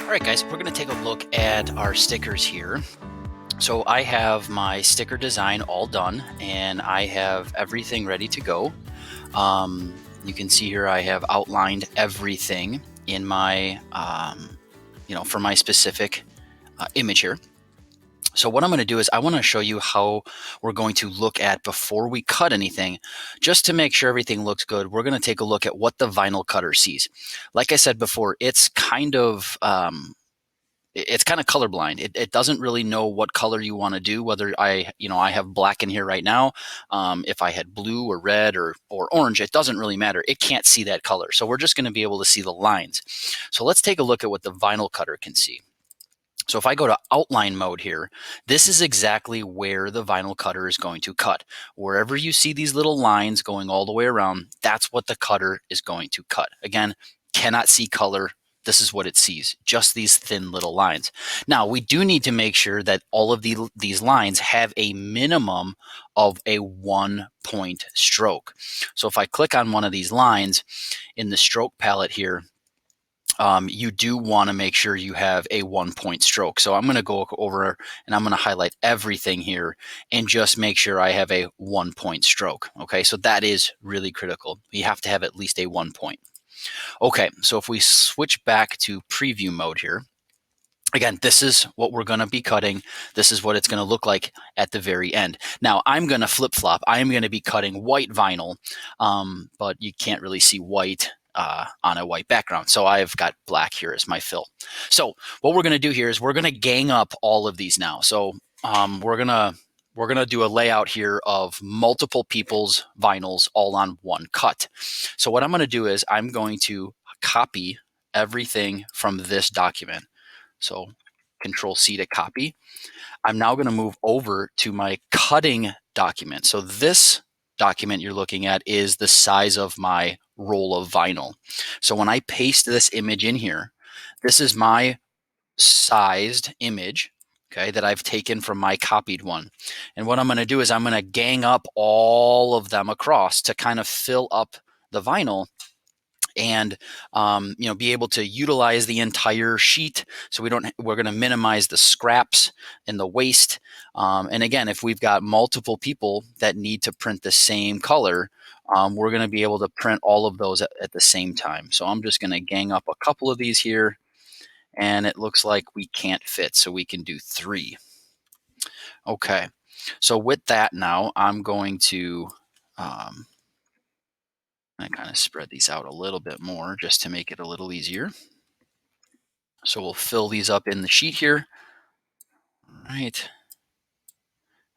All right, guys, we're going to take a look at our stickers here. So I have my sticker design all done and I have everything ready to go. You can see here I have outlined everything in my, for my specific image here. So what I'm going to do is I want to show you how we're going to look at before we cut anything, just to make sure everything looks good. We're going to take a look at what the vinyl cutter sees. Like I said before, it's kind of colorblind. It doesn't really know what color you want to do, whether I have black in here right now. If I had blue or red or orange, it doesn't really matter. It can't see that color. So we're just going to be able to see the lines. So let's take a look at what the vinyl cutter can see. So if I go to outline mode here, this is exactly where the vinyl cutter is going to cut. Wherever you see these little lines going all the way around, that's what the cutter is going to cut. Again, cannot see color. This is what it sees, just these thin little lines. Now, we do need to make sure that all of these lines have a minimum of a 1-point stroke. So if I click on one of these lines in the stroke palette here, you do want to make sure you have a 1-point stroke. So I'm going to go over and I'm going to highlight everything here and just make sure I have a 1-point stroke. Okay, so that is really critical. You have to have at least a 1 point. Okay, so if we switch back to preview mode here, again, this is what we're going to be cutting. This is what it's going to look like at the very end. Now, I'm going to flip-flop. I am going to be cutting white vinyl, but you can't really see white on a white background. So I've got black here as my fill. So what we're going to do here is we're going to gang up all of these now. So we're going to do a layout here of multiple people's vinyls all on one cut. So what I'm going to do is I'm going to copy everything from this document. So Control C to copy. I'm now going to move over to my cutting document. So this document you're looking at is the size of my roll of vinyl. So when I paste this image in here, this is my sized image, okay, that I've taken from my copied one. And what I'm going to do is I'm going to gang up all of them across to kind of fill up the vinyl and be able to utilize the entire sheet. So we're going to minimize the scraps and the waste. And again, if we've got multiple people that need to print the same color, we're going to be able to print all of those at the same time. So I'm just going to gang up a couple of these here, and it looks like we can't fit, so we can do 3. Okay, so with that now, I'm going to I kind of spread these out a little bit more just to make it a little easier. So we'll fill these up in the sheet here. All right.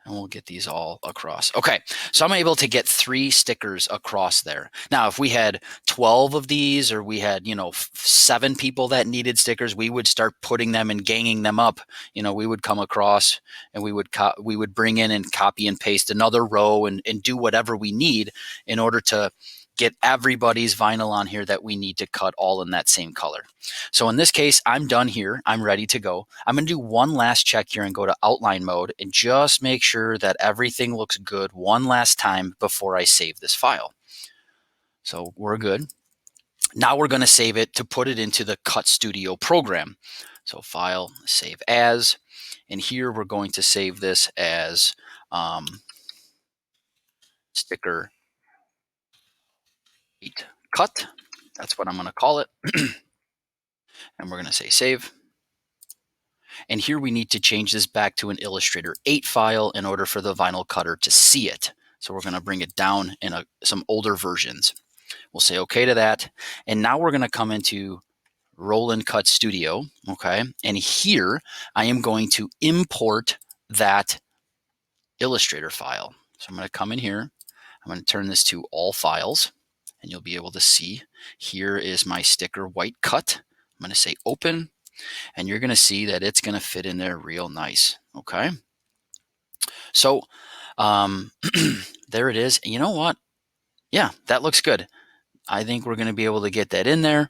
And we'll get these all across. Okay, so I'm able to get 3 stickers across there. Now, if we had 12 of these, or we had, 7 people that needed stickers, we would start putting them and ganging them up. We would come across and we would bring in and copy and paste another row and do whatever we need in order to get everybody's vinyl on here that we need to cut all in that same color. So in this case, I'm done here. I'm ready to go. I'm going to do one last check here and go to outline mode and just make sure that everything looks good one last time before I save this file. So we're good. Now we're going to save it to put it into the Cut Studio program. So File, Save As, and here we're going to save this as sticker 8 cut. That's what I'm going to call it. And we're going to say save. And here we need to change this back to an Illustrator 8 file in order for the vinyl cutter to see it. So we're going to bring it down in some older versions. We'll say okay to that. And now we're going to come into Roll Cut Studio. Okay. And here I am going to import that Illustrator file. So I'm going to come in here. I'm going to turn this to all files. And you'll be able to see here is my sticker white cut. I'm going to say open, and you're going to see that it's going to fit in there real nice. Okay. So there it is. And you know what? Yeah, that looks good. I think we're going to be able to get that in there.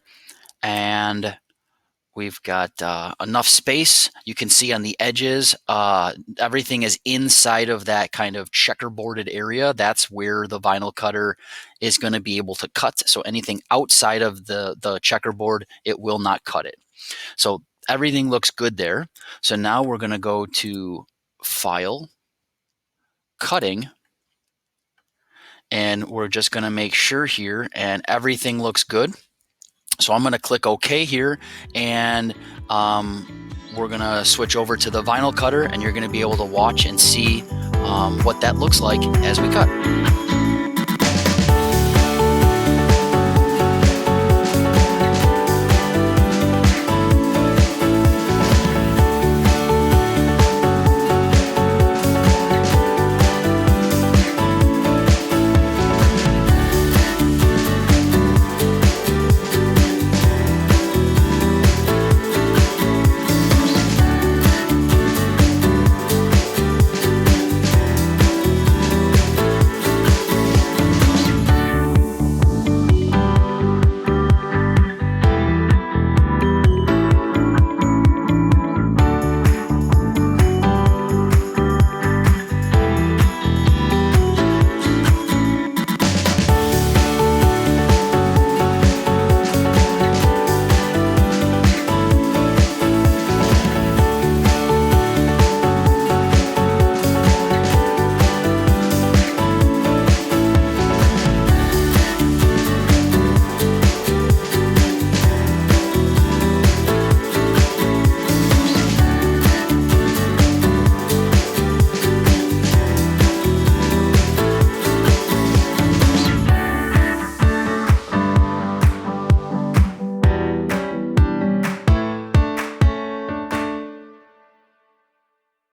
And we've got enough space. You can see on the edges, everything is inside of that kind of checkerboarded area. That's where the vinyl cutter is going to be able to cut. So anything outside of the checkerboard, it will not cut it. So everything looks good there. So now we're going to go to File, Cutting, and we're just going to make sure here, and everything looks good. So I'm going to click OK here, and we're going to switch over to the vinyl cutter, and you're going to be able to watch and see what that looks like as we cut.